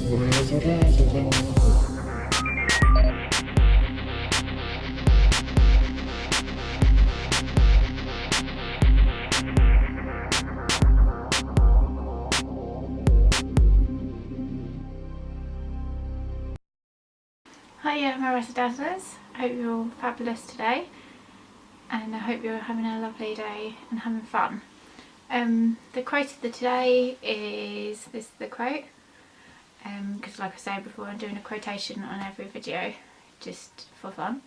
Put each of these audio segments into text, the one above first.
Hiya my RazzleDazzlers, I hope you're all fabulous today and I hope you're having a lovely day and having fun. The quote of the day is, this is the quote, because like I said before, I'm doing a quotation on every video just for fun.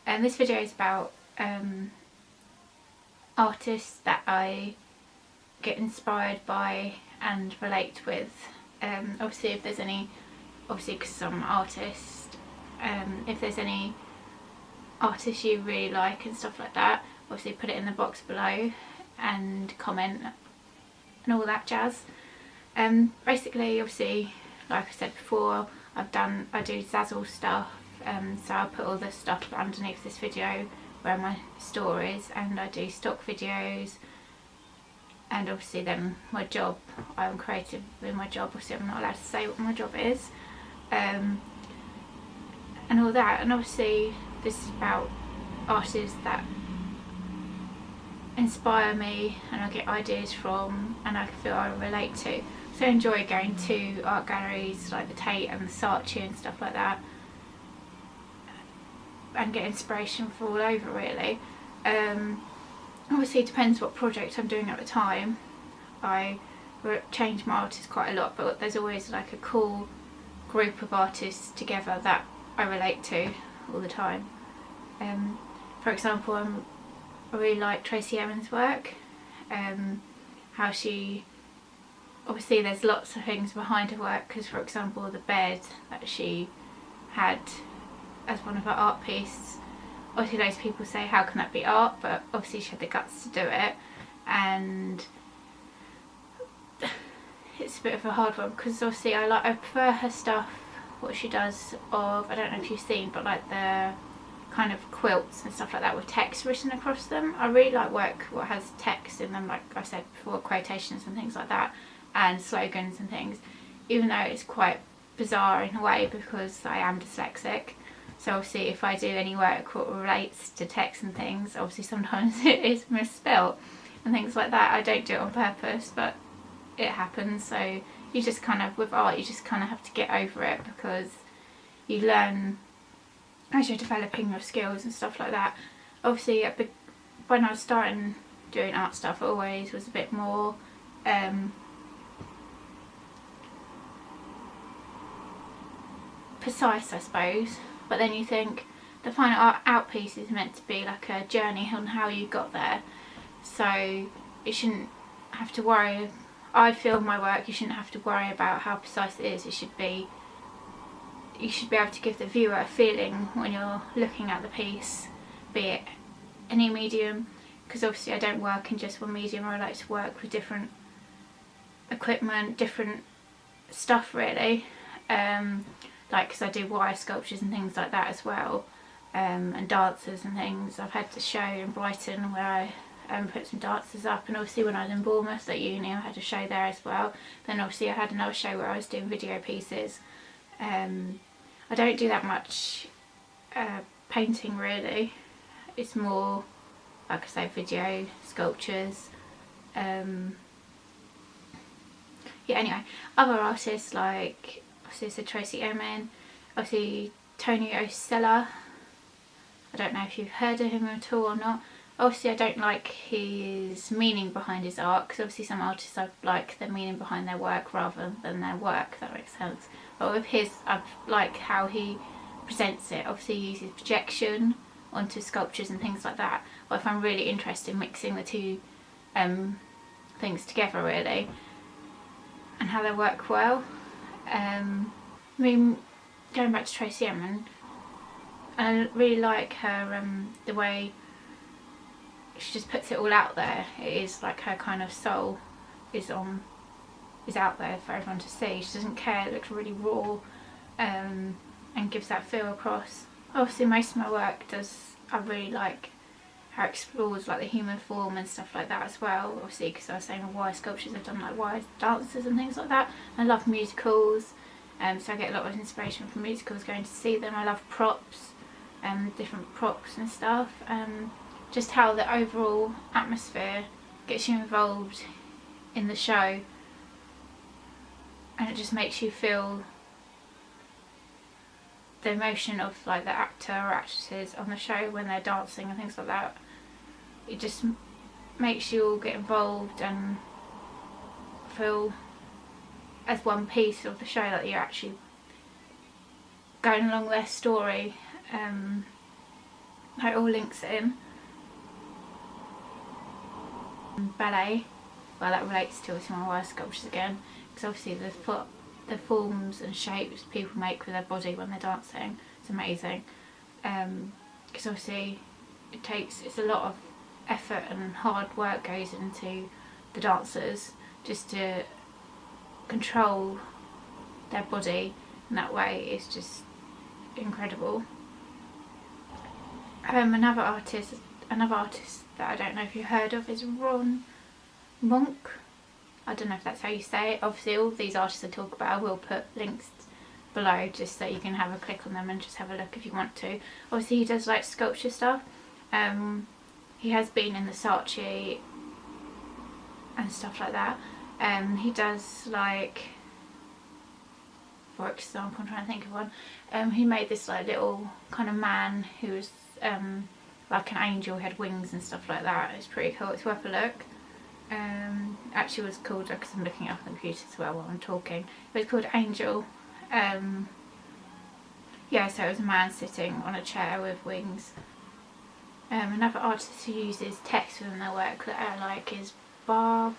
And this video is about artists that I get inspired by and relate with. Obviously if there's any, obviously because I'm an artist, if there's any artists you really like and stuff like that, obviously put it in the box below and comment and all that jazz. Basically, obviously, like I said before, I do Zazzle stuff, so I'll put all the stuff underneath this video where my store is, and I do stock videos, and obviously then my job, I'm creative in my job, obviously I'm not allowed to say what my job is, and all that. And obviously this is about artists that inspire me and I get ideas from and I feel I relate to. So I enjoy going to art galleries like the Tate and the Saatchi and stuff like that, and get inspiration from all over really. Obviously it depends what project I'm doing at the time. I change my artists quite a lot, but there's always like a cool group of artists together that I relate to all the time. For example, I really like Tracey Emin's work, how she, obviously there's lots of things behind her work, because for example the bed that she had as one of her art pieces, obviously those people say how can that be art, but obviously she had the guts to do it, and it's a bit of a hard one because obviously I prefer her stuff, what she does of, I don't know if you've seen, but like the kind of quilts and stuff like that with text written across them. I really like work what has text in them, like I said before, quotations and things like that, and slogans and things, even though it's quite bizarre in a way because I am dyslexic. So obviously if I do any work what relates to text and things, obviously sometimes it is misspelt and things like that. I don't do it on purpose, but it happens. So you just kind of, with art, you just kind of have to get over it, because you learn as you're developing your skills and stuff like that. Obviously when I was starting doing art stuff, I always was a bit more precise, I suppose, but then you think the final art piece is meant to be like a journey on how you got there, so you shouldn't have to worry. I feel my work, you shouldn't have to worry about how precise it is. You should be able to give the viewer a feeling when you're looking at the piece, be it any medium, because obviously I don't work in just one medium. I like to work with different equipment, different stuff really, like because I do wire sculptures and things like that as well, and dancers and things. I've had the show in Brighton where I put some dancers up, and obviously when I was in Bournemouth at uni I had a show there as well. Then obviously I had another show where I was doing video pieces. I don't do that much painting really, it's more like I say video, sculptures. Yeah, anyway, other artists like obviously I said Tracey Emin, obviously Tony Osella. I don't know if you've heard of him at all or not. Obviously I don't like his meaning behind his art, because obviously some artists I like the meaning behind their work rather than their work, if that makes sense. But with his, I like how he presents it. Obviously he uses projection onto sculptures and things like that, but I find really interesting mixing the two things together really, and how they work well. I mean, going back to Tracey Emin, I really like her, the way she just puts it all out there. It is like her kind of soul is out there for everyone to see. She doesn't care, it looks really raw, and gives that feel across. Obviously most of my work I really like how it explores like the human form and stuff like that as well. Obviously because I was saying with wire sculptures, I've done like wire dances and things like that. I love musicals, So I get a lot of inspiration from musicals going to see them. I love props, different props and stuff. Just how the overall atmosphere gets you involved in the show, and it just makes you feel the emotion of like the actor or actresses on the show when they're dancing and things like that. It just makes you all get involved and feel as one piece of the show, that you're actually going along their story. It all links in. Ballet, well, that relates to my wire sculptures again, because obviously the forms and shapes people make with their body when they're dancing, it's amazing. Because obviously it's a lot of effort and hard work goes into the dancers just to control their body in that way. It's just incredible. Another artist that I don't know if you heard of is Ron Monk. I don't know if that's how you say it. Obviously all these artists I talk about, I will put links below just so you can have a click on them and just have a look if you want to. Obviously he does like sculpture stuff. He has been in the Saatchi and stuff like that. He does, like, for example, I'm trying to think of one. He made this like little kind of man who was like an angel, had wings and stuff like that. It's pretty cool. It's worth a look. Actually was called, because I'm looking up on the computer as well while I'm talking, it was called Angel. Yeah, so it was a man sitting on a chair with wings. Another artist who uses text within their work that I like is Barbara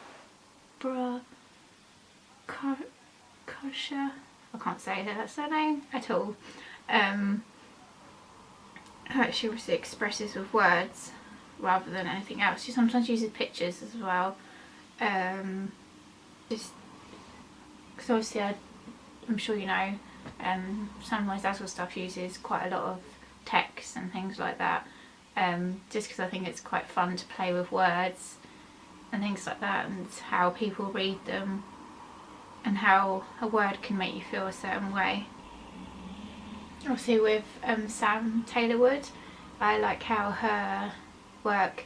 Kosher. I can't say her surname at all. She obviously expresses with words rather than anything else. She sometimes uses pictures as well. Just because obviously I'm sure you know, some of my Dazzle stuff uses quite a lot of text and things like that. Just because I think it's quite fun to play with words and things like that, and how people read them and how a word can make you feel a certain way. Obviously with Sam Taylor-Wood, I like how her work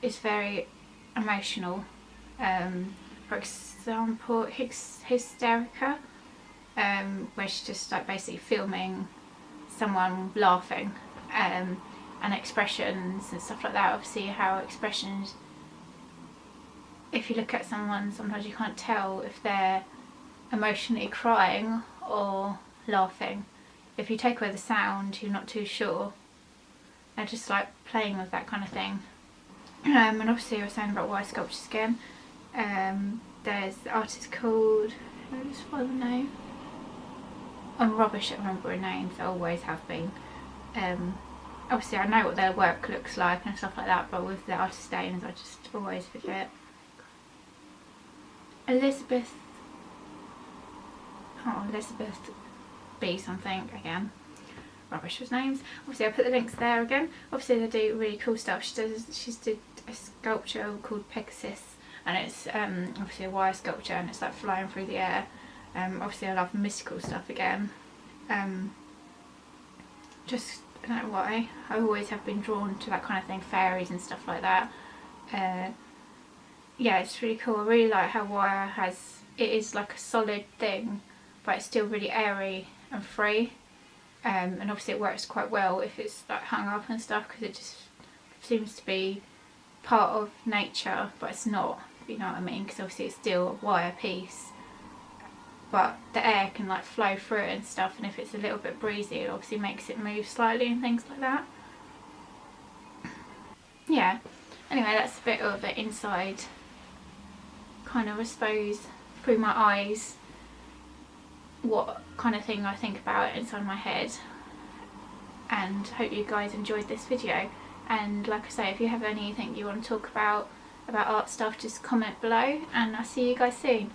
is very emotional. For example, Hysterica, where she's just like basically filming someone laughing, and expressions and stuff like that. Obviously how expressions, if you look at someone, sometimes you can't tell if they're emotionally crying or laughing. If you take away the sound, you're not too sure. I just like playing with that kind of thing. And obviously I was saying about wire sculptures again. There's the artist called, let me just find the name. I'm rubbish at remembering names, I always have been. Obviously I know what their work looks like and stuff like that, but with the artist names I just always forget. Elizabeth B something again. Rubbish with names. Obviously I put the links there again. Obviously they do really cool stuff. She's did a sculpture called Pegasus, and it's obviously a wire sculpture, and it's like flying through the air. Obviously I love mystical stuff again. Just, I don't know why, I always have been drawn to that kind of thing, fairies and stuff like that. Yeah, it's really cool. I really like how wire it is like a solid thing, but it's still really airy and free. And obviously it works quite well if it's like hung up and stuff, because it just seems to be part of nature, but it's not, you know what I mean, because obviously it's still a wire piece, but the air can like flow through it and stuff, and if it's a little bit breezy it obviously makes it move slightly and things like that. Yeah, anyway, that's a bit of an inside kind of, I suppose, through my eyes, what kind of thing I think about inside my head. And hope you guys enjoyed this video, and like I say, if you have anything you want to talk about art stuff, just comment below, and I'll see you guys soon.